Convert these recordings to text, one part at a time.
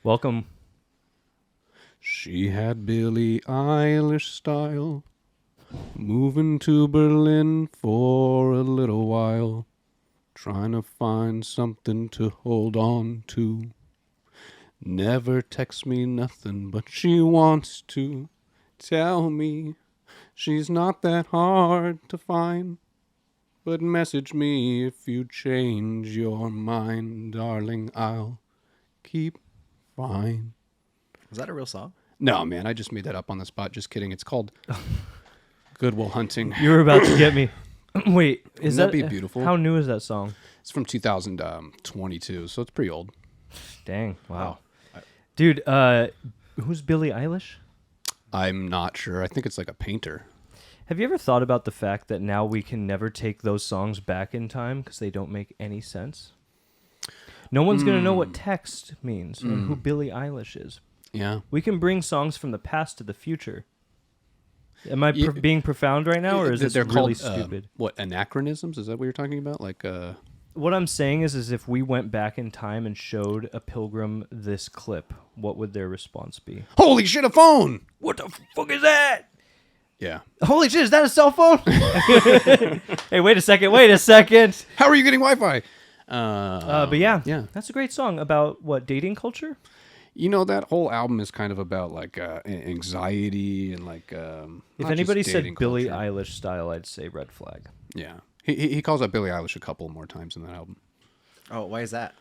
Welcome. She had Billie Eilish style, moving to Berlin for a little while, trying to find something to hold on to. Never texts me nothing, but she wants to tell me she's not that hard to find. But message me if you change your mind, darling, I'll keep fine. Was that a real song? No, man, I just made that up on the spot. Just kidding. It's called Good Will Hunting. You were about to get me. Wait, Wouldn't that be beautiful? How new is that song? It's from 2022, so it's pretty old. Dang, wow. Dude, who's Billie Eilish? I'm not sure. I think it's like a painter. Have you ever thought about the fact that now we can never take those songs back in time because they don't make any sense? No one's going to know what text means and who Billie Eilish is. Yeah. We can bring songs from the past to the future. Am I being profound right now, or is this really stupid? What, anachronisms? Is that what you're talking about? Like, What I'm saying is if we went back in time and showed a pilgrim this clip, what would their response be? holy shit, a phone! What the fuck is that? Yeah. Holy shit, is that a cell phone? Hey, wait a second. How are you getting Wi-Fi? But yeah, that's a great song about what, dating culture? You know, that whole album is kind of about like anxiety and like. If anybody said Billie culture. Eilish style, I'd say red flag. Yeah, he calls out Billie Eilish a couple more times in that album. Oh, why is that?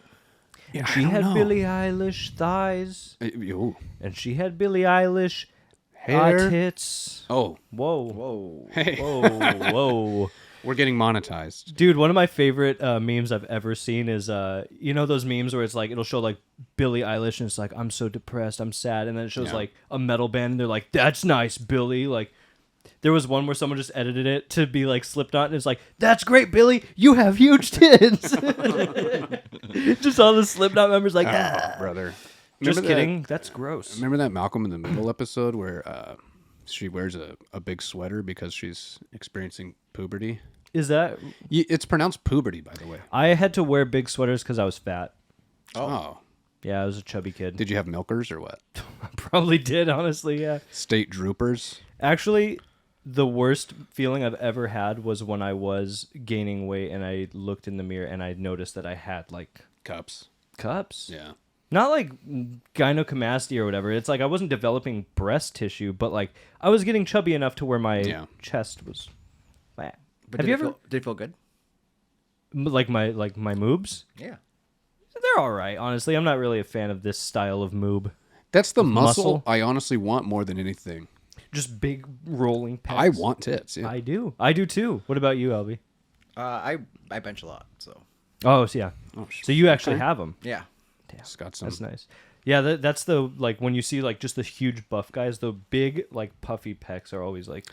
Yeah, She had Billie Eilish thighs, Ooh. and she had Billie Eilish Hair. tits. Oh, Whoa, Whoa. hey, whoa. we're getting monetized. Dude, one of my favorite memes I've ever seen is, you know those memes where it's like, it'll show like Billie Eilish and it's like, I'm so depressed, I'm sad. And then it shows like a metal band and they're like, that's nice, Billie. Like, there was one where someone just edited it to be like Slipknot and it's like, that's great, Billie, you have huge tits. Just all the Slipknot members like, Brother. Just Remember kidding, that's gross. Remember that Malcolm in the Middle episode where she wears a big sweater because she's experiencing puberty? Is that... It's pronounced puberty, by the way. I had to wear big sweaters because I was fat. Oh. Yeah, I was a chubby kid. Did you have milkers or what? I probably did, honestly, yeah. State droopers? Actually, the worst feeling I've ever had was when I was gaining weight and I looked in the mirror and I noticed that I had, like... Cups. Cups? Yeah. Not like gynecomastia or whatever. It's like I wasn't developing breast tissue, but like I was getting chubby enough to where my chest was flat. But Have you ever... did it feel good? Like my moobs? Yeah. They're all right, honestly. I'm not really a fan of this style of moob. That's the muscle I honestly want more than anything. Just big rolling pecs. I want tits. Yeah. I do. I do too. What about you, Albie? I bench a lot, so. Oh, so yeah. Oh, So you actually have them. Yeah. Damn, It's got some. that's nice. Yeah, that's the, like, when you see, like, just the huge buff guys, the big, like, puffy pecs are always, like,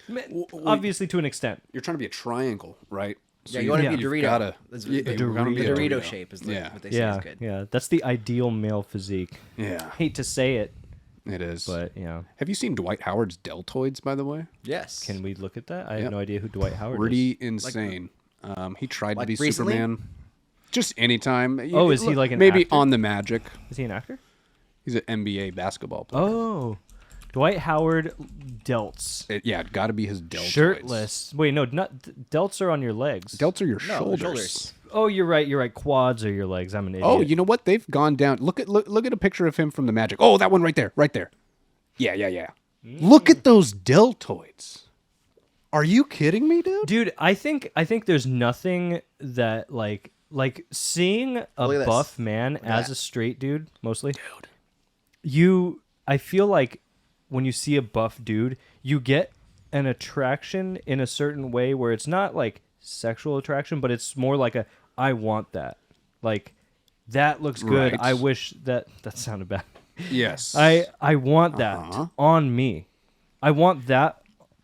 obviously to an extent. You're trying to be a triangle, right? So Yeah, you want to be a Dorito. Gotta, The Dorito. Dorito shape is what they say Yeah, is good. yeah. That's the ideal male physique. Yeah, Hate to say it, it is. but, yeah. Have you seen Dwight Howard's Deltoids, by the way? Yes. Can we look at that? I have Yep. no idea who Dwight Howard Pretty is. insane. He tried to like be recently? Superman. Just anytime. Oh, is he like an maybe actor? on the Magic? Is he an actor? He's an NBA basketball player. Oh. Dwight Howard delts. Yeah, got to be his deltoids. Shirtless. Wait, no, not delts are on your legs. Delts are your No, shoulders. Oh, you're right. Quads are your legs. I'm an idiot. Oh, you know what? They've gone down. Look at a picture of him from the Magic. Oh, that one right there. Yeah. Look at those deltoids. Are you kidding me, dude? Dude, I think there's nothing that like seeing a Look at this. buff man as that. a straight dude, mostly. Dude. I feel like when you see a buff dude, you get an attraction in a certain way where it's not like sexual attraction, but it's more like I want that. Like, that looks good. Right. I wish that sounded bad. Yes. I want that on me. I want that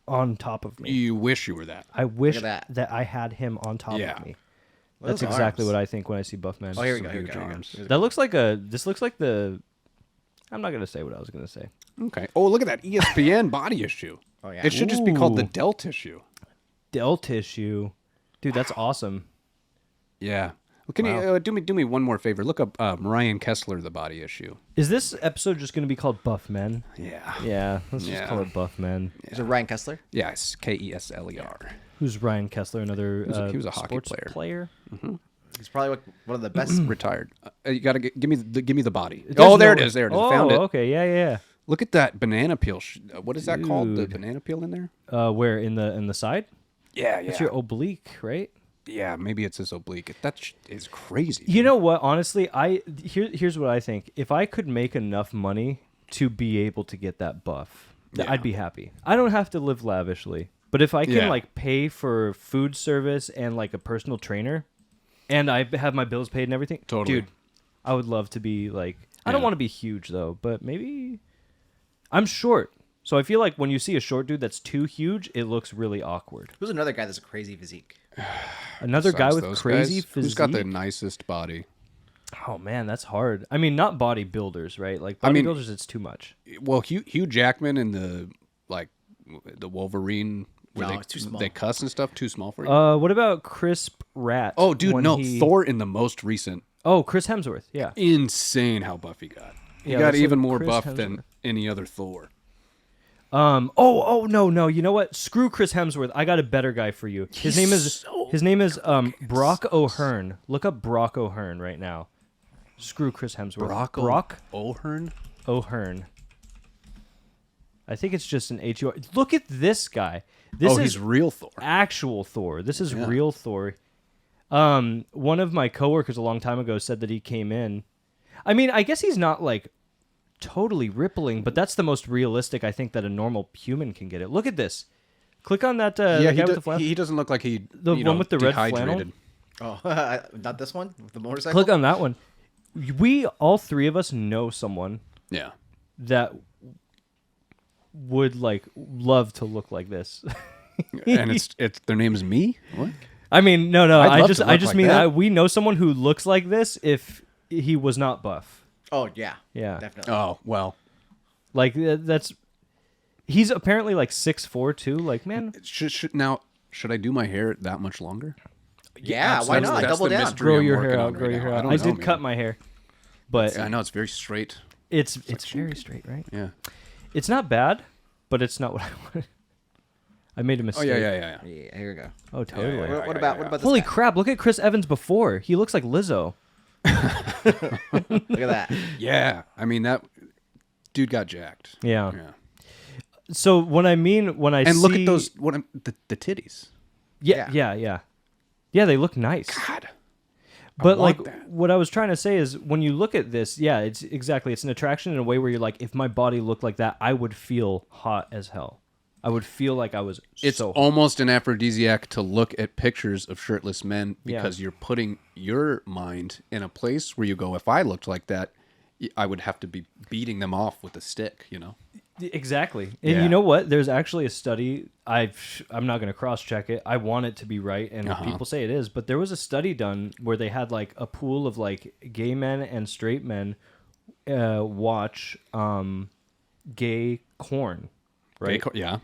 on top of me. You wish you were that. I wish at that I had him on top Yeah. of me. Well, That's those exactly arms. what I think when I see buff man. Oh, here we Some go. Here we huge go. arms. That looks like this looks like the... I'm not going to say what I was going to say. Okay. Oh, look at that ESPN body issue. Oh, yeah. It should just be called the Ooh. Delt issue. Del tissue. Dude, that's awesome. Yeah. Well, can you do me one more favor? Look up Mariah Kessler, The Body Issue. Is this episode just going to be called Buff Men? Yeah. Yeah, let's just call it Buff Men. Is it Ryan Kessler? Yeah, it's Kesler. Who's Ryan Kessler? Another He was a hockey sports player? Mm-hmm. He's probably one of the best. Retired. You gotta give me the body. There's There no- it is. There it is. Oh, Found it. okay, yeah. Look at that banana peel. What is that called? The Dude. banana peel in there? Where in the side? Yeah, It's your oblique, right? Yeah, maybe it's this oblique. That is crazy. You know what? Honestly, here's what I think. If I could make enough money to be able to get that buff, I'd be happy. I don't have to live lavishly, but if I can like pay for food service and like a personal trainer, and I have my bills paid and everything, dude, I would love to be like. I don't want to be huge though, but maybe I'm short. So I feel like when you see a short dude that's too huge, it looks really awkward. Who's another guy that's a crazy physique? Another guy with those crazy guys. physique. Who's got the nicest body? Oh man, that's hard. I mean, not bodybuilders, right? Like I mean- bodybuilders, it's too much. Well, Hugh Jackman and the Wolverine. Where No, it's too small. They cuss and stuff. Too small for you. What about Crisp Rat? Oh, dude, when no. he- Thor in the most recent. Oh, Chris Hemsworth. Yeah. Insane how buff he got. He Yeah, got let's even look more Chris buff Hemsworth. than any other Thor. Oh no. You know what? Screw Chris Hemsworth. I got a better guy for you. His name is Brock O'Hearn. Look up Brock O'Hearn right now. Screw Chris Hemsworth. Brock O'Hearn? O'Hearn. I think it's just an H-U-R. Look at this guy. This is he's real Thor. actual Thor. This is real Thor. One of my coworkers a long time ago said that he came in. I mean, I guess he's not like totally rippling, but that's the most realistic I think that a normal human can get it. Look at this. Click on that. Yeah, the guy with the flannel. he doesn't look like he. The one with the red dehydrated. flannel? Oh, not this one with the motorcycle. Click on that one. We all three of us know someone Yeah. that would like love to look like this. And it's their name is me. What? I mean, no. I'd I love just to look like that. we know someone who looks like this if he was not buff. Oh yeah. Yeah. Definitely. Oh well. Like that's. He's apparently like 6'4" too. Like man, Should I do my hair that much longer? Yeah. Absolutely. Why not? That's Double the down. mystery. grow I'm your working hair on out. right Grow your now. hair I out. don't I know, did man. cut my hair, but I know it's very straight. it's very straight, right? Yeah. It's not bad, but it's not what I wanted. I made a Oh mast yeah. Yeah. Here we go. Oh, totally. Yeah. What about this Holy guy? crap! Look at Chris Evans before. He looks like Lizzo. Look at that. Yeah. I mean that dude got jacked. Yeah. Yeah. So when I And see, look at those the titties. yeah, they look nice. God. But want like that. what I was trying to say is when you look at this, yeah, it's an attraction in a way where you're like, if my body looked like that, I would feel hot as hell. I would feel like I was It's so hot. almost an aphrodisiac to look at pictures of shirtless men because you're putting your mind in a place where you go, if I looked like that, I would have to be beating them off with a stick, you know? Exactly. And Yeah. you know what? There's actually a study. I'm not going to cross-check it. I want it to be right, and people say it is. But there was a study done where they had like a pool of like gay men and straight men watch gay porn, right? Yeah.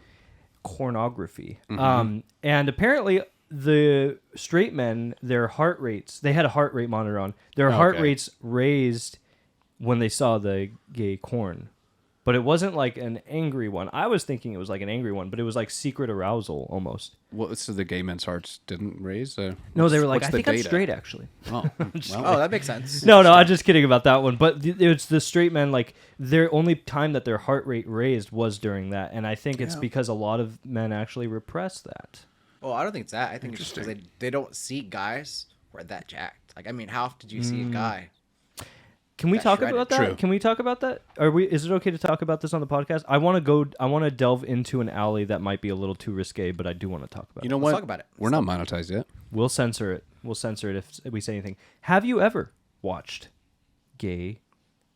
Pornography. And apparently the straight men, their heart rates, they had a heart rate monitor on. Their heart Okay. rates raised when they saw the gay corn. But it wasn't like an angry one. I was thinking it was like an angry one, but it was like secret arousal almost. Well, so the gay men's hearts didn't raise? No, they were like, what's I the think I'm data? straight actually. Oh, well, Oh, that makes sense. No, I'm just kidding about that one. But it's the straight men, like their only time that their heart rate raised was during that. And I think it's because a lot of men actually repress that. Well, I don't think it's that. I think it's just because they don't see guys who are that jacked. Like, I mean, how often do you see a guy? Can we Got talk shredded. about that? True. Can we talk about that? Is it okay to talk about this on the podcast? I want to delve into an alley that might be a little too risque, but I do want to talk about you it. know Let's what? talk about it. We're not monetized yet. We'll censor it. We'll censor it if we say anything. Have you ever watched gay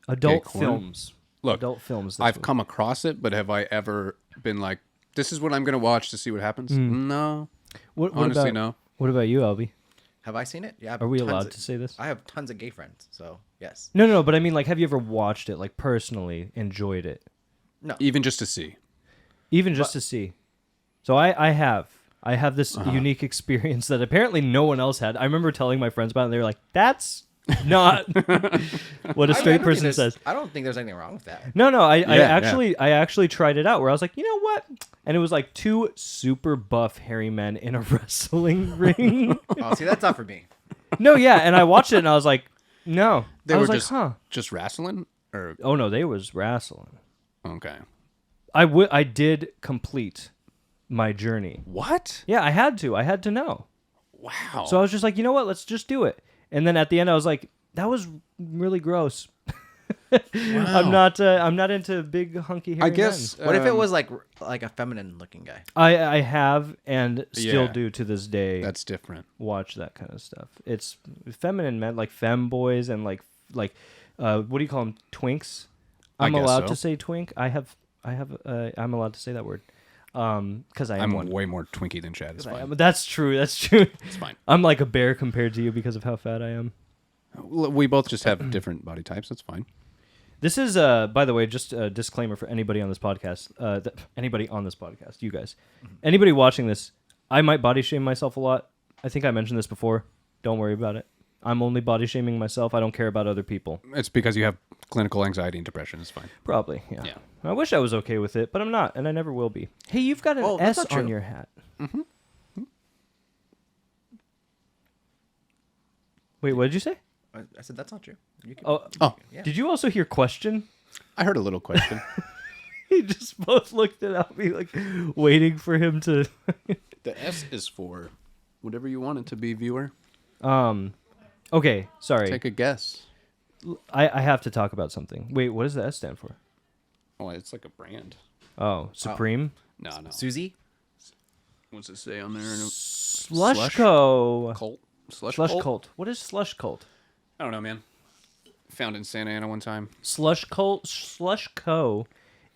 adult porn? films? Look, adult films. I've come across it, but have I ever been like, this is what I'm going to watch to see what happens? No. What Honestly, about, no. What about you, Albi? Have I seen it? Yeah. I have Are we tons allowed of- to say this? I have tons of gay friends, so yes. No, but I mean, like, have you ever watched it, like, personally enjoyed it? No. Even just to see. Even just to see. So I have. I have this unique experience that apparently no one else had. I remember telling my friends about it, and they were like, that's not what a straight person says. I don't think there's anything wrong with that. No, I actually tried it out where I was like, you know what? And it was like two super buff hairy men in a wrestling ring. Oh, see, that's not for me. No, yeah, and I watched it and I was like, no. They I were was just wrestling? Or Oh no, they was wrestling. okay. I did complete my journey. What? Yeah, I had to know. Wow. So I was just like, you know what? Let's just do it. And then at the end, I was like, that was really gross. Wow. I'm not into big hunky hairy I guess. What if it was like a feminine looking guy? I have and still Yeah. do to this day. That's different. Watch that kind of stuff. It's feminine men, like femboys and like what do you call them? Twinks. I I'm guess allowed so. to say twink. I'm allowed to say that word. Because I'm one. way more Twinkie than Chad. It's fine. That's true. It's fine. I'm like a bear compared to you because of how fat I am. We both just have different body types. That's fine. This is, by the way, just a disclaimer for anybody on this podcast. You guys, anybody watching this, I might body shame myself a lot. I think I mentioned this before. Don't worry about it. I'm only body shaming myself. I don't care about other people. It's because you have clinical anxiety and depression. It's fine. Probably, yeah. Yeah. I wish I was okay with it, but I'm not, and I never will be. Hey, you've got an that's S not on true. your hat. Mm-hmm. Wait, what did you say? I said that's not true. You can, Oh, yeah. Did you also hear question? I heard a little question. He just both looked at me like waiting for him to. The S is for whatever you want it to be, viewer. Okay, sorry. Take a guess. I have to talk about something. Wait, what does the S stand for? Oh, it's like a brand. Oh, Supreme? No. Susie? What's it say on there? Slushco. Cult? Slush Cult? Cult. What is Slush Cult? I don't know, man. Found in Santa Ana one time. Slush Co.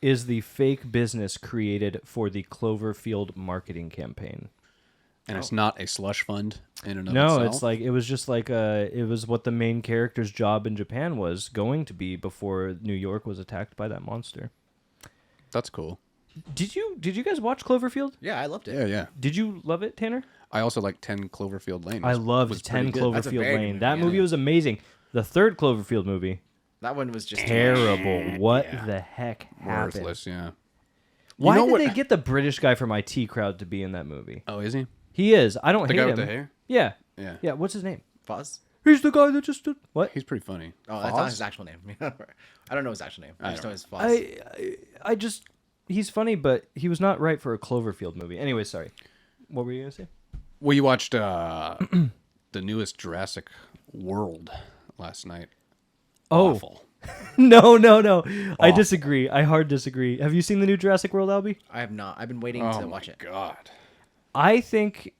is the fake business created for the Cloverfield marketing campaign. And it's not a slush fund in and of No, itself. it's like it was just like it was what the main character's job in Japan was going to be before New York was attacked by that monster. That's cool. Did you guys watch Cloverfield? Yeah, I loved it. Yeah. Did you love it, Tanner? I also like 10 Cloverfield Lane. I loved was 10 pretty good. That's a Cloverfield very good Lane. movie, That yeah. movie was amazing. The third Cloverfield movie, That one was just terrible. What Yeah. the heck happened? Worthless, yeah. Why know did what- they get the British guy from IT Crowd to be in that movie? Oh, is he? He is. I don't The hate guy him. with the hair? Yeah. Yeah. Yeah. What's his name? Fuzz. He's the guy that just did what? He's pretty funny. Oh, that's not his actual name. I don't know his actual name. I just know his Fuzz. I just he's funny, but he was not right for a Cloverfield movie. Anyway, sorry. What were you gonna say? Well, you watched the newest Jurassic World last night. Oh. Awful. No. I disagree. I hard disagree. Have you seen the new Jurassic World, Albie? I have not. I've been waiting Oh to my watch it. God. I think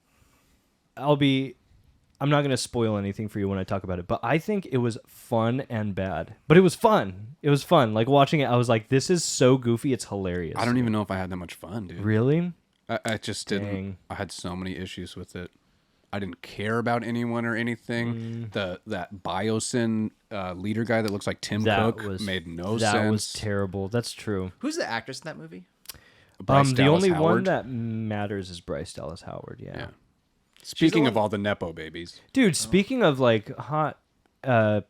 I'm not going to spoil anything for you when I talk about it, but I think it was fun and bad. But it was fun. It was fun. Like watching it, I was like, this is so goofy. It's hilarious. I don't even know if I had that much fun, dude. Really? I just didn't. Dang. I had so many issues with it. I didn't care about anyone or anything. That Biosyn leader guy that looks like Tim Cook made no sense. That was terrible. That's true. Who's the actress in that movie? Bryce The Dallas only one Howard. that matters is Bryce Dallas Howard. Yeah. Yeah. Speaking the of all the nepo babies, Dude, speaking of like hot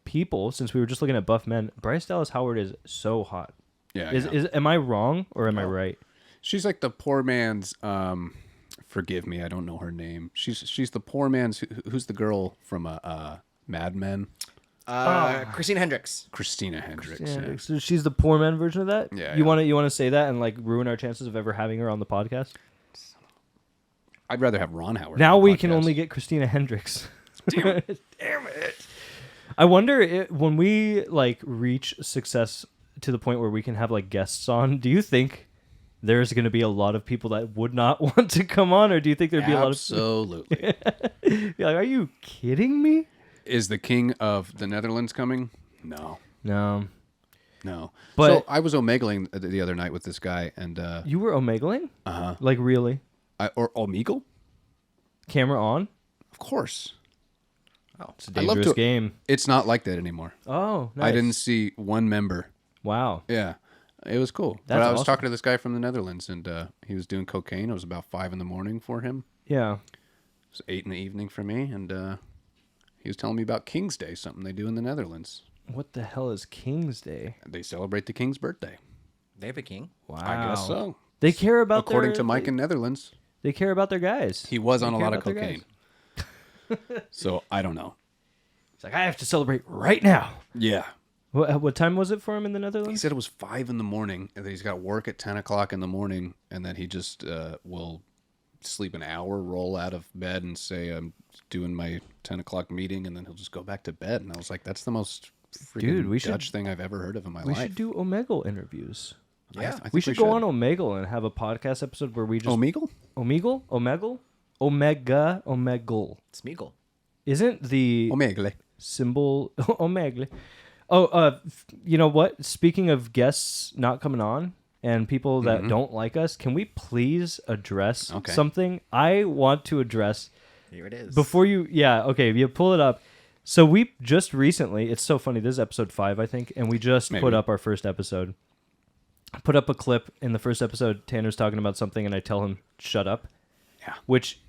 people, since we were just looking at buff men, Bryce Dallas Howard is so hot. yeah, Am I wrong or am I right? she's like the poor man's. Forgive me, I don't know her name. She's the poor man's. Who's the girl from Mad Men? Christina Hendricks. Christina Hendricks. Yeah, Yeah. so she's the poor man version of that. Yeah, You yeah. want to say that and like ruin our chances of ever having her on the podcast? I'd rather have Ron Howard. Now on the we can podcast. only get Christina Hendricks. Damn it! I wonder when we like reach success to the point where we can have like guests on. Do you think there's going to be a lot of people that would not want to come on, or do you think there'd be a lot of Absolutely. be like, are you kidding me? Is the king of the Netherlands coming? No. No. But But- so I was omegling the other night with this guy, and You were omegling? Like really? or omegle? Camera on? Of course. It's a I love dangerous to- game. It's not like that anymore. Oh, nice. I didn't see one member. Wow. Yeah, it was cool. But That's I was awesome. talking to this guy from the Netherlands, and he was doing cocaine. It was about 5 a.m. for him. Yeah. It's 8 in the evening for me, and he was telling me about King's Day, something they do in the Netherlands. What the hell is King's Day? They celebrate the king's birthday. They have a king? Wow. I guess so. They care about According to Mike in Netherlands. They care about their guys. He was They on a care lot of about their cocaine. guys. So, I don't know. It's like, I have to celebrate right now. Yeah. What time was it for him in the He Netherlands? said it was 5 in the morning, and that he's got work at 10 o'clock in the morning, and then he just will sleep an hour, roll out of bed, and say, I'm doing my 10 o'clock meeting, and then he'll just go back to bed. And I was like, that's the most freaking Dutch thing I've ever heard of in my life. We should do Omegle interviews. Yeah. I think We should go on Omegle and have a podcast episode where we just... Omegle? Omegle? Omegle? Omegle. Smeagol. Isn't the Omegle. symbol... Omegle. Oh, you know what? Speaking of guests not coming on and people that don't like us, can we please address something? I want to address... Here it is. Before you... Yeah, okay, you pull it up. So we just recently... It's so funny. This is episode 5, I think, and we just put up our first episode. I put up a clip in the first episode. Tanner's talking about something, and I tell him, shut up. Yeah. Which...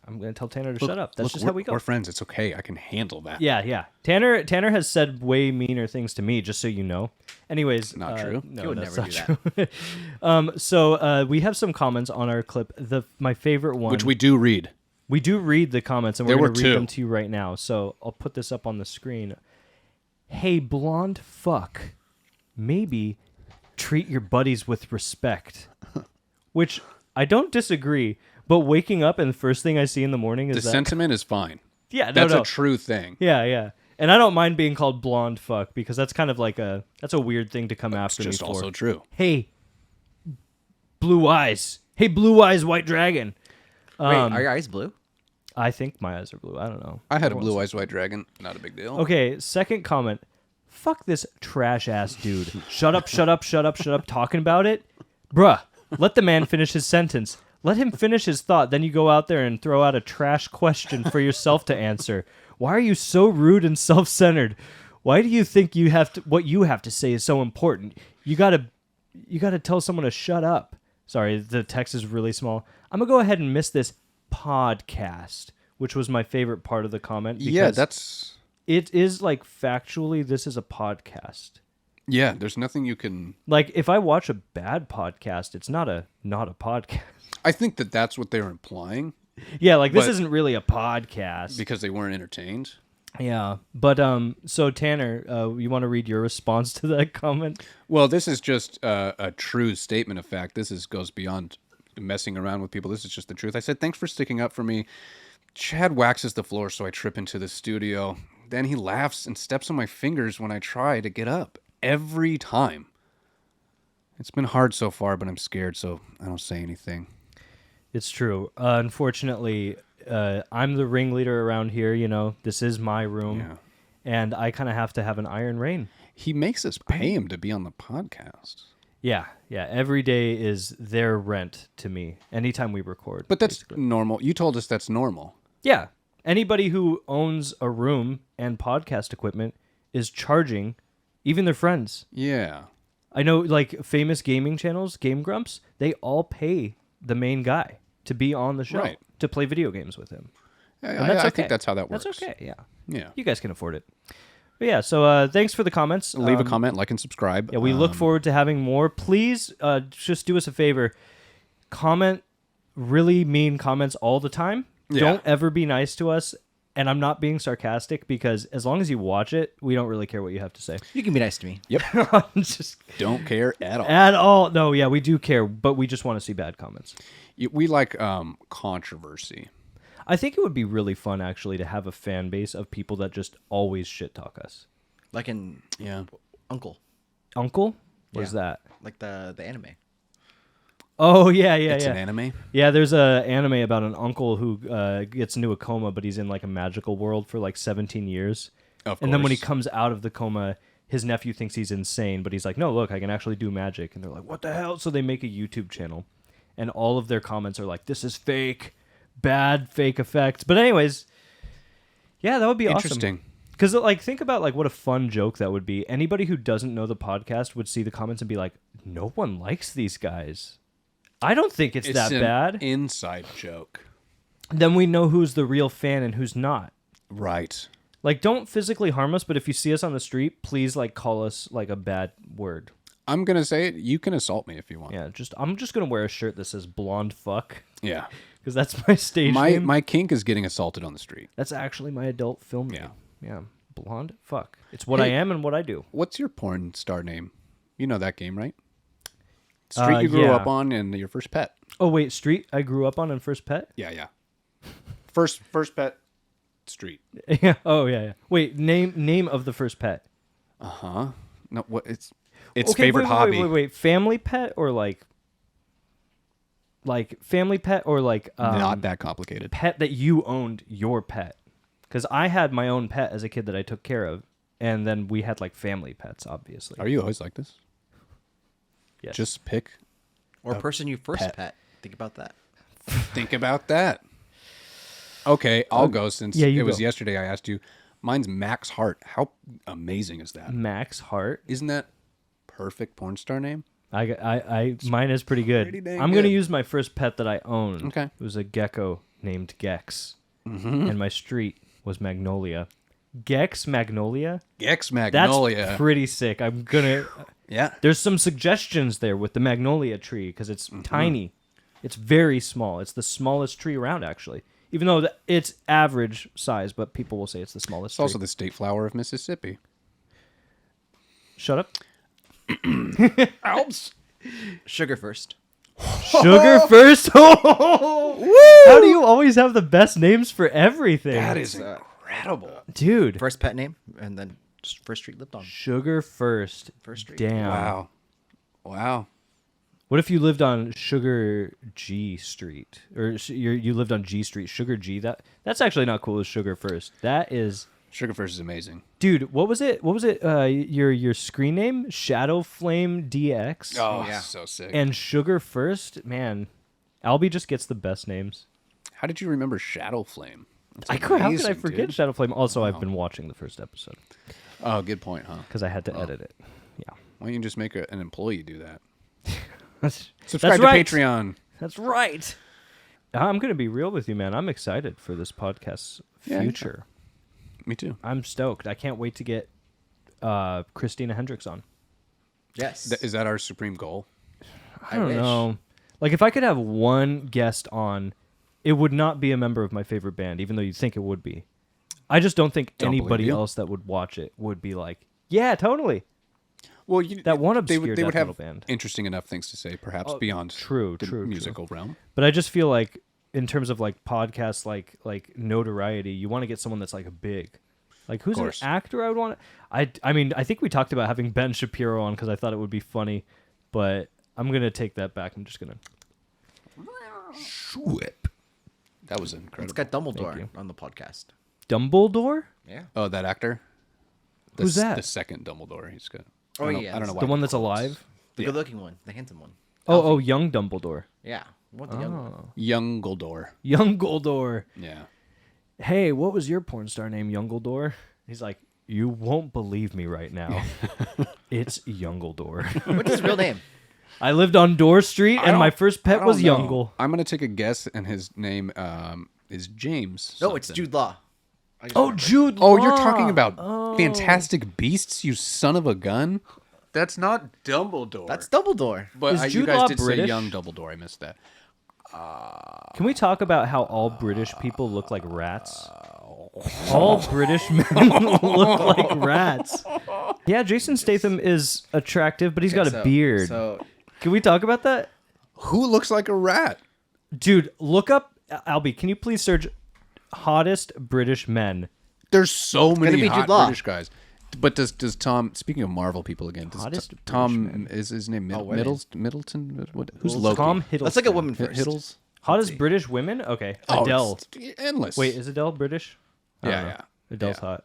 I'm going to tell Tanner to shut up. That's just how we go. We're friends. It's okay. I can handle that. Yeah. Tanner has said way meaner things to me, just so you know. Anyways, Not true. He No, would that's never not do true. So we have some comments on our clip. My favorite one, Which we do read. we do read the comments, and we're There going were to read two. them to you right now. So I'll put this up on the screen. Hey, blonde fuck, maybe treat your buddies with respect. Which I don't disagree. But waking up and the first thing I see in the morning is The that... sentiment is fine. Yeah, That's a true thing. Yeah. And I don't mind being called blonde fuck because that's kind of like that's a weird thing to come after me It's for. just also true. Hey, blue eyes. Hey, blue eyes, white dragon. Wait, are your eyes blue? I think my eyes are blue. I don't know. I had a blue eyes white dragon. Not a big deal. Okay, second comment. Fuck this trash ass dude. Shut up, talking about it. Bruh, let the man finish his sentence. Let him finish his thought, then you go out there and throw out a trash question for yourself to answer. Why are you so rude and self-centered? Why do you think what you have to say is so important? You gotta tell someone to shut up. Sorry, the text is really small. I'm gonna go ahead and miss this podcast, which was my favorite part of the comment. Yeah, it is like factually this is a podcast. Yeah, there's nothing you can... Like if I watch a bad podcast, it's not a podcast. I think that's what they're implying. Yeah, like this isn't really a podcast because they weren't entertained. Yeah, but so Tanner, you want to read your response to that comment? Well, this is just a true statement of fact. Goes beyond messing around with people. This is just the truth. I said, thanks for sticking up for me. Chad waxes the floor so I trip into the studio. Then he laughs and steps on my fingers when I try to get up. Every time. It's been hard so far, but I'm scared, so I don't say anything. It's true. Unfortunately, I'm the ringleader around here. You know, this is my room, and I kind of have to have an iron rein. He makes us pay him to be on the podcast. Yeah. Every day is their rent to me. Anytime we record, but that's normal. You told us that's normal. Yeah. Anybody who owns a room and podcast equipment is charging, even their friends. Yeah. I know, like famous gaming channels, Game Grumps, they all pay the main guy to be on the show, to play video games with him. I think that's how that works. That's okay, Yeah. You guys can afford it. But yeah, so thanks for the comments. Leave a comment, like, and subscribe. Yeah, we look forward to having more. Please just do us a favor. Comment really mean comments all the time. Yeah. Don't ever be nice to us. And I'm not being sarcastic because as long as you watch it, we don't really care what you have to say. You can be nice to me. Yep. Just don't care at all. At all. No, yeah, we do care, but we just want to see bad comments. We like controversy. I think it would be really fun, actually, to have a fan base of people that just always shit talk us. Like in Uncle. Uncle? What is that? Like the anime. Oh, yeah. It's an anime? Yeah, there's an anime about an uncle who gets into a coma, but he's in like a magical world for like 17 years. Of course. And then when he comes out of the coma, his nephew thinks he's insane, but he's like, no, look, I can actually do magic. And they're like, what the hell? So they make a YouTube channel. And all of their comments are like, this is fake. Bad fake effects. But anyways, yeah, that would be interesting. Awesome. Because like, think about like what a fun joke that would be. Anybody who doesn't know the podcast would see the comments and be like, no one likes these guys. I don't think it's that bad. Inside joke. then we know who's the real fan and who's not. Right. Like, don't physically harm us, but if you see us on the street, please, like, call us, like, a bad word. I'm going to say it. You can assault me if you want. Yeah, I'm just going to wear a shirt that says blonde fuck. Yeah. Because that's my stage name. My kink is getting assaulted on the street. That's actually my adult film Yeah. name. Yeah. Blonde fuck. It's what I am and what I do. What's your porn star name? You know that game, right? Street you grew yeah. up on and your first pet. Oh, wait, street I grew up on and first pet? Yeah. First pet, street. Yeah. Oh, yeah. Wait, name of the first pet. Uh-huh. No, what it's Okay, favorite hobby. Wait. Family pet or like family pet or like Not that complicated. pet that you owned your pet? Because I had my own pet as a kid that I took care of, and then we had like family pets, obviously. Are you always like this? Yes. Just pick. Or person you first pet. pet. Think about that. Think about that. Okay, I'll go since you it was go. yesterday I asked you. Mine's Max Hart. How amazing is that? Max Hart. Isn't that perfect porn star name? Mine is pretty good. pretty dang I'm gonna good. use my first pet that I owned. Okay. It was a gecko named Gex, and my street was Magnolia. Gex Magnolia. Gex That's Magnolia. pretty sick. I'm gonna. Yeah. There's some suggestions there with the magnolia tree because it's tiny. It's very small. It's the smallest tree around, actually. Even though it's average size, but people will say it's the smallest It's tree. also the state flower of Mississippi. Shut up. Alps. Sugar first. Sugar first. How do you always have the best names for everything? That is incredible. Dude. First pet name, and then just first street lived on. Sugar first. First street. Damn. Wow. What if you lived on Sugar G Street, or you lived on G Street, Sugar G? That's actually not cool as Sugar First. That is, Sugar First is amazing. dude. What was it? Your screen name? Shadow Flame DX. Oh, yeah. so sick. And Sugar First, man. Albi just gets the best names. How did you remember Shadow Flame? That's How could I amazing, forget dude. Shadow Flame? Also, I've been watching the first episode Oh, good point, huh? because I had to edit it. Yeah. Why don't you just make an employee do that? That's Subscribe right. to Patreon. That's right. I'm going to be real with you, man. I'm excited for this podcast's Yeah, future. Me too. I'm stoked. I can't wait to get Christina Hendricks on. Yes. Is that our supreme goal? I don't wish. know. Like, if I could have one guest on, it would not be a member of my favorite band, even though you'd think it would be. I just don't think Don't believe anybody you. else that would watch it would be like, yeah, totally. Well, That one they obscure would death have metal band. interesting enough things to say, perhaps beyond true, the true. musical realm. But I just feel like, in terms of like podcasts, like notoriety, you want to get someone that's like a big. Like, who's an course. actor I would want to... I mean, I think we talked about having Ben Shapiro on because I thought it would be funny, but I'm going to take that back. I'm just going to... Whip. That was incredible. It's got Thank Dumbledore you. on the podcast. Dumbledore? Yeah. Oh, that actor? Who's that? The second Dumbledore. He's good. Oh, I don't know- yeah, I don't know that's why. The one they that's call it. alive? The Yeah. good-looking one, the handsome one. Oh, young Dumbledore. Yeah. What the young one? Young Goldor. Young Goldor. Yeah. Hey, what was your porn star name, Young Goldor? He's like, you won't believe me right now. It's Young Goldor. What's his real name? I lived on Door Street, and my first pet was Young Youngle. I'm going to take a guess, and his name is James. No, it's something. Jude Law. Oh, Jude Oh, Law. you're talking about Fantastic Beasts, you son of a gun? That's not Dumbledore. That's Dumbledore. But Is you Jude guys Law did British? say young Dumbledore. I missed that. Can we talk about how all British people look like rats? All British men look like rats. Yeah, Jason Statham is attractive, but he's got a beard. So Can we talk about that? Who looks like a rat? Dude, look up, Albi, can you please search hottest British men? There's so many be hot Jude Law. British guys. But does Tom? Speaking of Marvel people again, does Hottest Tom is his name women. Middleton? What? Who's Loki? Tom Hiddleston. let's look at women first. Hiddles. Hottest British women? Okay. Oh, Adele. it's endless. Wait, is Adele British? I don't Yeah, know. yeah. Adele's Yeah. hot.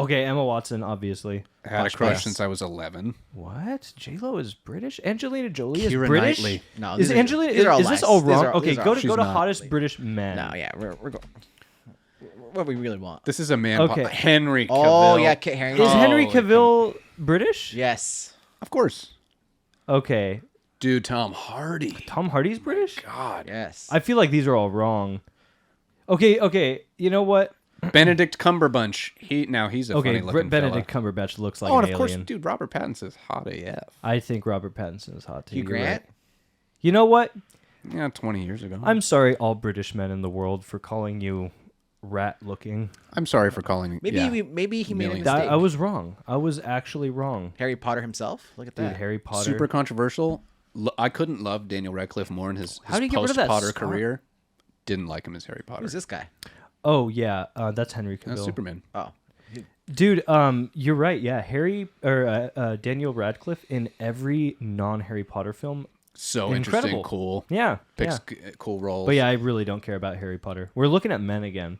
Okay, Emma Watson, obviously. I had a Hush crush Puss. since I was 11. What? J-Lo is British? Angelina Jolie is Keira British? Knightley. No, is these are- Angelina? these are all Is this lies. all These wrong? are- Okay, these are go all- to she's go to not. hottest British men. No, yeah, we're going. What we really want. This is a man. Okay. Henry Cavill. Oh yeah, Kit Harington. Is Henry Holy Cavill British? Yes. Of course. Okay. Dude, Tom Hardy. Tom Hardy's British? God. Yes. I feel like these are all wrong. Okay. You know what? Benedict Cumberbatch. He's a funny looking Benedict fella. Cumberbatch looks like Oh, an and of course, alien. dude, Robert Pattinson's hot AF. I think Robert Pattinson is hot too. Hugh You're Grant? right. You know what? Yeah, 20 years ago. I'm sorry, all British men in the world, for calling you rat-looking. I'm sorry for calling. Maybe yeah. maybe he made a Millions. mistake. I was wrong. I was actually wrong. Harry Potter himself. Look at Dude, that. Harry Potter. Super controversial. I couldn't love Daniel Radcliffe more in his How do you get rid of that post-Potter scar? career. Didn't like him as Harry Potter. Who's this guy? Oh yeah, that's Henry Cavill. Superman. Oh, Dude, you're right. Yeah, Daniel Radcliffe in every non-Harry Potter film. So Incredible. interesting, cool. Yeah, Picks yeah. cool roles. But yeah, I really don't care about Harry Potter. We're looking at men again.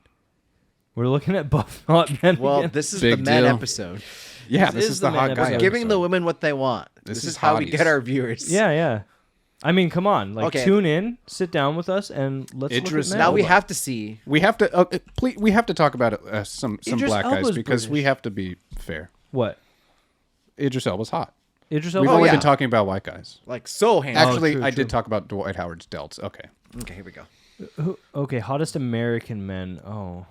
We're looking at buff hot men well, again. this is Big the men deal. episode. Yeah, This this is is the the hot man guy. episode. Giving the episode. women what they want. This This is is how we hotties. get our viewers. Yeah. I mean, come on. Like, Okay. tune in, sit down with us, and let's Idris look at men. Now we Elba. have to see. We have to. Please, we have to talk about some Idris black guys Elba's because we British. have to be fair. What? Idris Elba's hot. Idris We've Elba? only yeah. been talking about white guys. Like so handsome. Actually, true, I true. did talk about Dwight Howard's delts. Okay. Okay, here we go. Okay, hottest American men. Oh.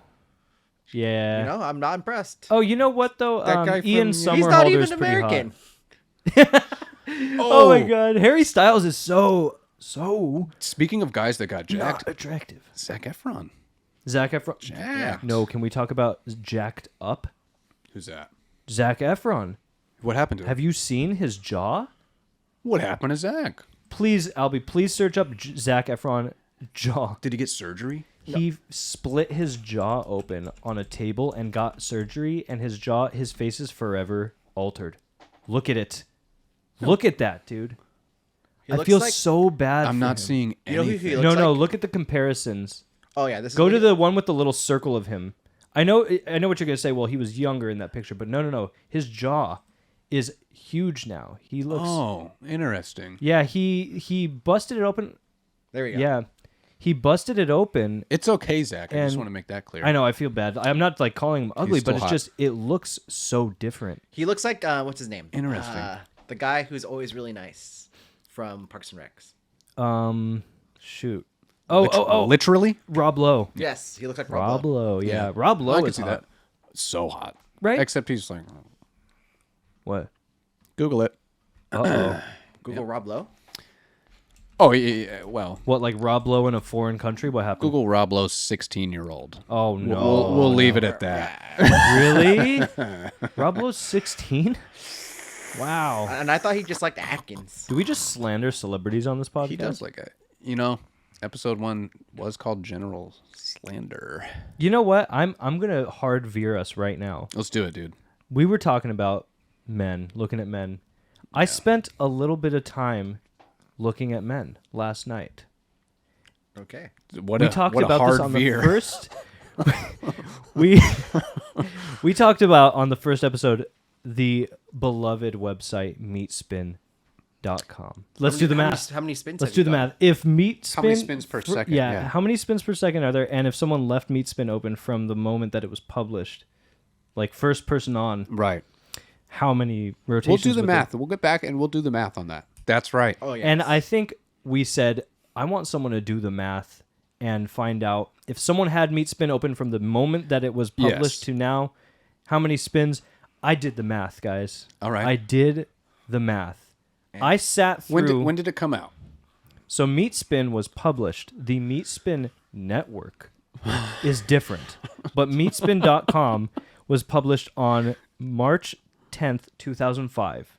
Yeah. You know, I'm not impressed. Oh, you know what, though? That guy Ian from- Somerhalder's He's not even pretty American. hot. Oh my god. Harry Styles is so Speaking of guys that got not jacked, attractive. Zac Efron. Zac Efron. Jacked. No, can we talk about jacked up? Who's that? Zac Efron. What happened to him? Have you seen his jaw? What happened to Zach? Please, Albi, please search up Zac Efron jaw. Did he get surgery? He split his jaw open on a table and got surgery, and his face is forever altered. Look at it. Look at that, dude. He I looks feel like- so bad. I'm for not him. seeing You know who anything. he looks No, like? look at the comparisons. Oh yeah, this is Go to like- the one with the little circle of him. I know what you're gonna say. Well, he was younger in that picture, but no. His jaw is huge now. He looks. Oh, interesting. Yeah, he busted it open. There we go. Yeah, he busted it open. It's okay, Zach. I just And- want to make that clear. I know. I feel bad. I'm not like calling him ugly, still but it's hot. just it looks so different. He looks like what's his name? Interesting. The guy who's always really nice from Parks and Recs. Shoot. Oh. Literally? Rob Lowe. Yes, he looks like Rob Rob Lowe. Lowe. Yeah. Yeah. Rob Lowe I can is see hot. that. So hot. Right? Except he's like, What? Google it. Uh-oh. Google Rob Lowe. Oh, yeah. Well, What, like Rob Lowe in a foreign country? What happened? Google Rob Lowe's 16-year-old. Oh, no. We'll leave it at that. Really? Rob Lowe's 16? Wow. And I thought he just liked Atkins. Do we just slander celebrities on this podcast? He does like it. Episode 1 was called General Slander. You know what? I'm gonna hard veer us right now. Let's do it, dude. We were talking about men, looking at men. I spent a little bit of time looking at men last night. Okay. What We a, talked what a about hard this on veer. the first. we talked about on the first episode the beloved website meatspin.com. Let's do the math. How many spins? Let's have do you the done? math. If Meatspin, How many spins per second? Yeah, Yeah. how many spins per second are there? And if someone left Meatspin open from the moment that it was published, like first person on, Right. how many We'll rotations? do the would there- math. We'll get back and we'll do the math on that. That's right. Oh yeah. And I think we said, I want someone to do the math and find out if someone had Meatspin open from the moment that it was published Yes. to now, how many spins. I did the math, guys. All right. I did the math. I sat through. When did it come out? So Meatspin was published. The Meatspin network is different. But Meatspin.com was published on March 10th, 2005.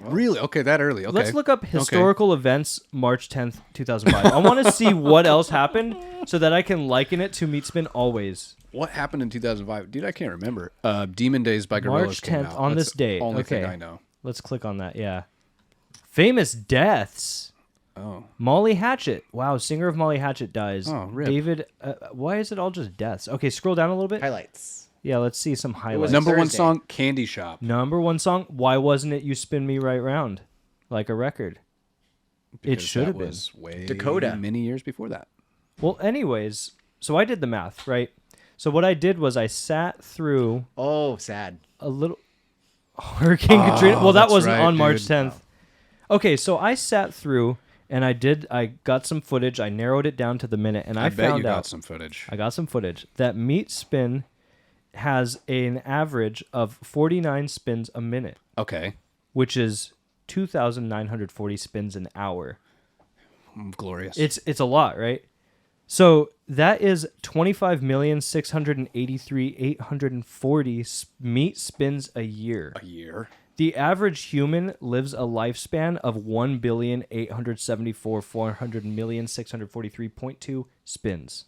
Really? Okay, that early. Okay. Let's look up historical events March 10th, 2005. I want to see what else happened so that I can liken it to Meatspin always. What happened in 2005? Dude, I can't remember. Demon Days by Gorillaz March came 10th out. on That's this date. the only Okay. thing I know. Let's click on that. Yeah. Famous deaths. Oh. Molly Hatchet. Wow, singer of Molly Hatchet dies. Oh, rip. David, why is it all just deaths? Okay, scroll down a little bit. Highlights. Yeah, let's see some highlights. was Number one Thursday. song, Candy Shop. Number one song, Why Wasn't It You Spin Me Right Round? Like a record. Because should that have been. was way Dakota. many years before that. Well, anyways, so I did the math, right? So what I did was I sat through Oh, sad. a little Hurricane Katrina. Well, that that's wasn't right, on March dude. 10th. Okay, so I sat through and I got some footage. I narrowed it down to the minute, and I bet found you got out some footage. I got some footage that meat spin has an average of 49 spins a minute, Okay. which is 2,940 spins an hour. Glorious. It's a lot, right? So that is 25,683,840 meat spins a year. A year. The average human lives a lifespan of 1,874,400,643.2 spins.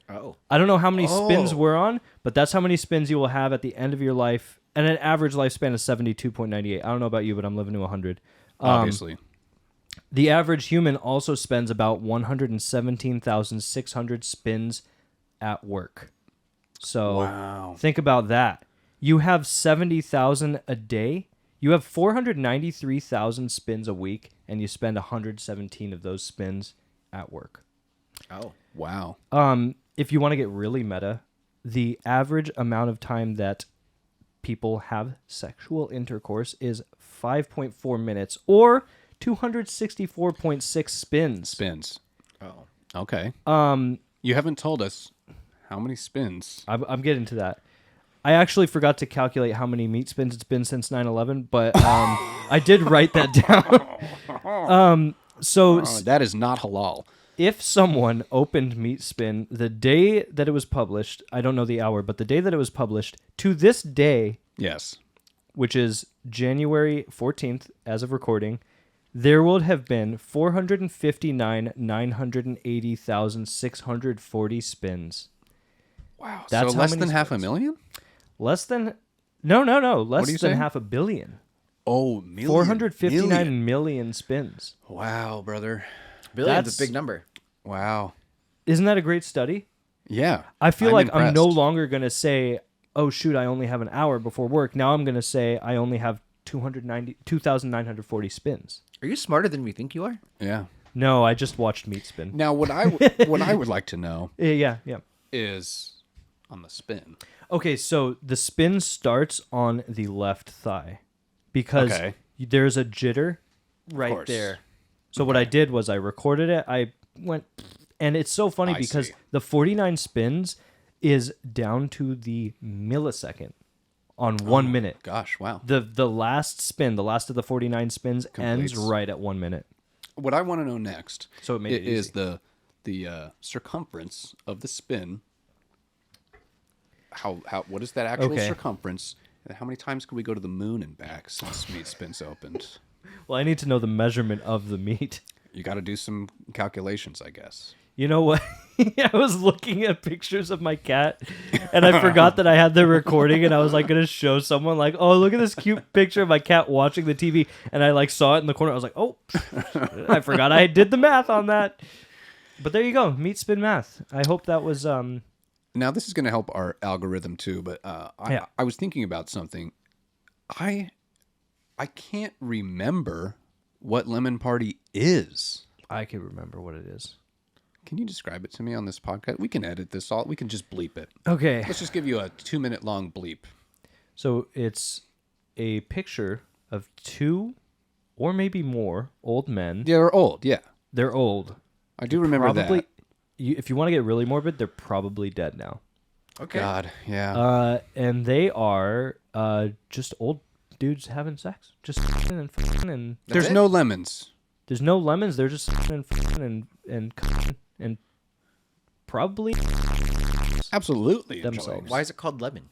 Oh. I don't know how many spins we're on, but that's how many spins you will have at the end of your life. And an average lifespan is 72.98. I don't know about you, but I'm living to 100. Obviously. The average human also spends about 117,600 spins at work. So Wow. think about that. You have 70,000 a day. You have 493,000 spins a week, and you spend 117 of those spins at work. Oh. Wow. If you want to get really meta, the average amount of time that people have sexual intercourse is 5.4 minutes or 264.6 spins. Spins. Oh. Okay. You haven't told us how many spins. I'm getting to that. I actually forgot to calculate how many meat spins it's been since 9/11, but I did write that down. So That is not halal. if someone opened Meat Spin the day that it was published, I don't know the hour, but the day that it was published, to this day, Yes. which is January 14th as of recording, there would have been 459,980,640 spins. Wow. That's so how less many than half a spins. million? Less than... No. Less are you than saying? half a billion. Oh, million. 459 million spins. Wow, brother. Billion's That's- a big number. Wow. Isn't that a great study? Yeah. I feel I'm like I'm no impressed. longer going to say, oh, shoot, I only have an hour before work. Now I'm going to say I only have 2,940 spins. Are you smarter than we think you are? Yeah. No, I just watched Meat Spin. Now, what I would like to know Yeah. is on the spin. Okay, so the spin starts on the left thigh because Okay. there's a jitter right course. there. So what I did was I recorded it. I went, and it's so funny I because see. the 49 spins is down to the millisecond on 1 minute. Gosh, wow. The last spin, the last of the 49 spins ends Completes. right at 1 minute. What I want to know next So it made it is easy. the circumference of the spin. How what is that actual Okay. circumference? And how many times can we go to the moon and back since Meat Spin's opened? Well, I need to know the measurement of the meat. You got to do some calculations, I guess. You know what? I was looking at pictures of my cat, and I forgot that I had the recording, and I was like gonna show someone like, "Oh, look at this cute picture of my cat watching the TV," and I like saw it in the corner. I was like, "Oh, I forgot I did the math on that." But there you go, Meat Spin math. I hope that was Now, this is going to help our algorithm too, but Yeah. I was thinking about something. I can't remember what Lemon Party is. I can remember what it is. Can you describe it to me on this podcast? We can edit this all. We can just bleep it. Okay, Let's just give you a 2-minute long bleep. so it's a picture of two or maybe more old men. They're old, yeah. They're old. I do remember Probably, that. if you want to get really morbid, they're probably dead now. Okay. God, yeah. And they are just old dudes having sex, just f***ing and f***ing, and There's it? no lemons. there's no lemons. They're just f***ing and f***ing and c***ing and probably. Absolutely. Themselves. enjoying. Why is it called lemon?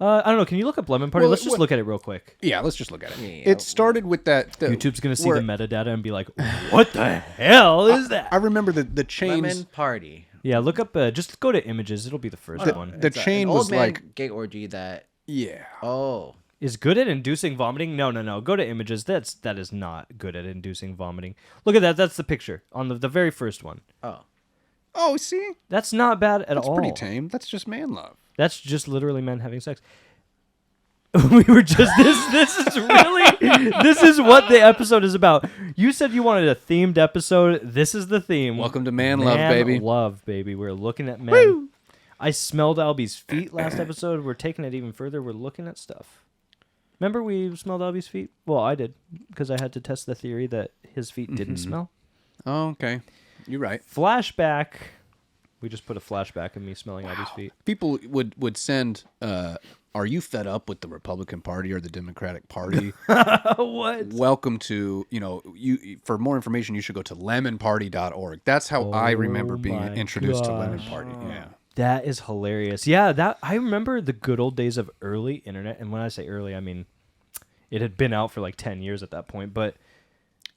I don't know. Can you look up lemon party? Well, Let's just what- look at it real quick. Yeah, let's just look at it. Yeah. It started with that. YouTube's gonna see where- the metadata and be like, "What the hell is that?" I remember the chains. Lemon party. Yeah, look up. Just go to images. It'll be the first one. The It's chain an was old man like- gay orgy that. Yeah. Oh. Is good at inducing vomiting? No. Go to images. That is not good at inducing vomiting. Look at that. That's the picture on the very first one. Oh. Oh, see, That's not bad at that's all. pretty tame. That's just man love. That's just literally men having sex. We were just this is really this is what the episode is about. You said you wanted a themed episode. This is the theme. Welcome to Man Love, baby. Love, baby. We're looking at men. I smelled Albi's feet last episode. We're taking it even further. We're looking at stuff. Remember we smelled Albi's feet? Well, I did, because I had to test the theory that his feet didn't smell. Oh, okay. You're right. Flashback. We just put a flashback of me smelling Albi's feet. People would send, are you fed up with the Republican Party or the Democratic Party? What? Welcome to, for more information, you should go to lemonparty.org. That's how I remember being introduced to Lemon Party. Yeah. That is hilarious. Yeah, I remember the good old days of early internet. And when I say early, I mean, it had been out for like 10 years at that point, but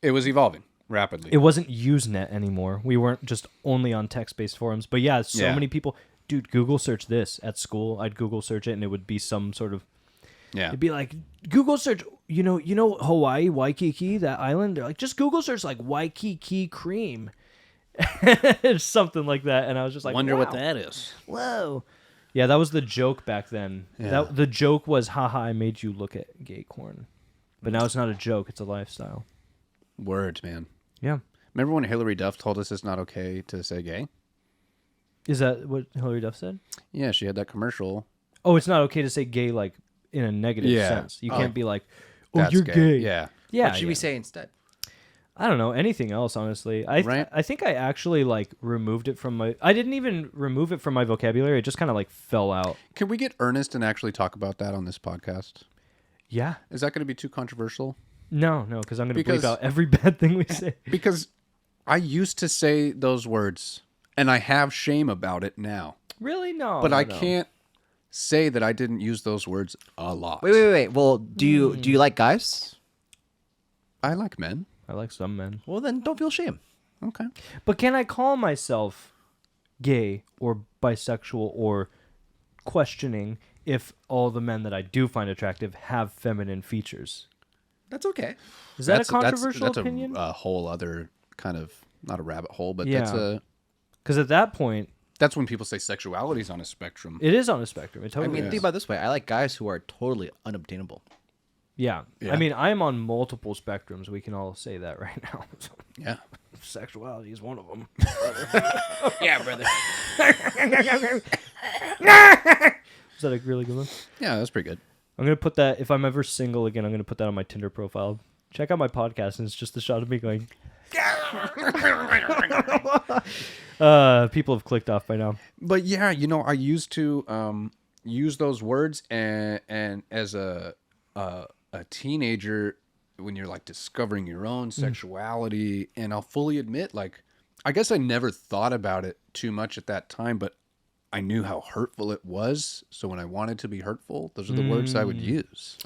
it was evolving rapidly. It wasn't Usenet anymore. We weren't just only on text-based forums. But yeah, many people, dude, Google search this at school. I'd Google search it and it would be some sort of, it'd be like, Google search, you know Hawaii, Waikiki, that island? They're like, just Google search like Waikiki cream. Something like that. And I was just like, wonder wow. what that is. Whoa. Yeah, that was the joke back then. Yeah. The joke was, haha, I made you look at gay corn. But now it's not a joke, it's a lifestyle. Words, man. Yeah. Remember when Hillary Duff told us it's not okay to say gay? Is that what Hillary Duff said? Yeah, she had that commercial. Oh, it's not okay to say gay like in a negative sense. You can't be like, oh, That's you're gay. Yeah. Yeah. What should we say instead? I don't know. Anything else, honestly. I think I actually like removed it from my... I didn't even remove it from my vocabulary. It just kind of like fell out. Can we get earnest and actually talk about that on this podcast? Yeah. Is that going to be too controversial? No, because I'm going to bleep out every bad thing we say. Because I used to say those words, and I have shame about it now. Really? No. But I can't say that I didn't use those words a lot. Wait. Well, do you like guys? I like men. I like some men. Well, then don't feel shame. Okay. But can I call myself gay or bisexual or questioning if all the men that I do find attractive have feminine features? That's okay. Is that a controversial that's opinion? a whole other kind of, not a rabbit hole, but because at that point, that's when people say sexuality is on a spectrum. it is on a spectrum. It I totally mean, is. think about it this way. I like guys who are totally unobtainable. Yeah. I mean, I'm on multiple spectrums. We can all say that right now. So, Yeah. sexuality is one of them. Yeah, brother. Is that a really good one? Yeah, that's pretty good. I'm going to put that, if I'm ever single again, I'm going to put that on my Tinder profile. Check out my podcast, and it's just a shot of me going... people have clicked off by now. But yeah, I used to use those words, and as a teenager, when you're like discovering your own sexuality, and I'll fully admit, like, I guess I never thought about it too much at that time, but I knew how hurtful it was. So when I wanted to be hurtful, those are the words I would use.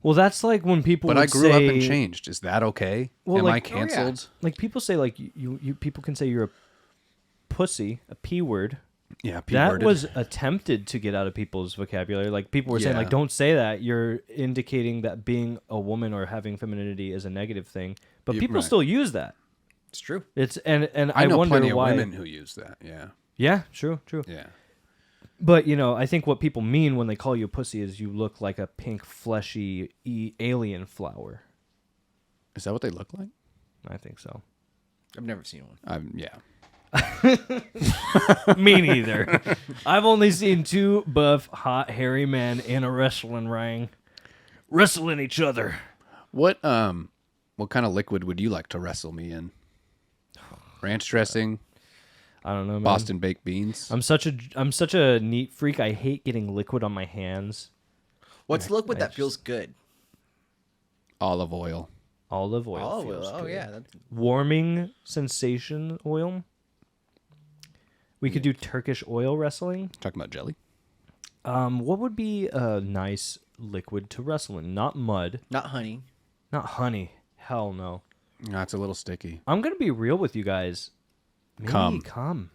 Well, that's like when people But would I grew up and say- changed. Is that okay? Well, Am like- I canceled? Like people say, like you people can say you're a pussy, a p word. Yeah, That P-worded. was attempted to get out of people's vocabulary. Like people were saying, Yeah. like, don't say that. You're indicating that being a woman or having femininity is a negative thing. But people right. still use that. It's true. It's and I know wonder plenty why. of women who use that. Yeah, Yeah, true. yeah. But I think what people mean when they call you a pussy is you look like a pink, fleshy alien flower. Is that what they look like? I think so. I've never seen one. Yeah. Me neither. I've only seen two buff, hot, hairy men in a wrestling ring wrestling each other. What kind of liquid would you like to wrestle me in? Ranch dressing, I don't know, man. Boston baked beans. I'm such a neat freak. I hate getting liquid on my hands. What's liquid that feels good? Olive oil. Olive oil. Feels good. Yeah. That's... Warming sensation oil. We could do Turkish oil wrestling. Talking about jelly. What would be a nice liquid to wrestle in? Not mud. Not honey. Not honey. Hell no. No, it's a little sticky. I'm gonna be real with you guys. Maybe Cum. Cum.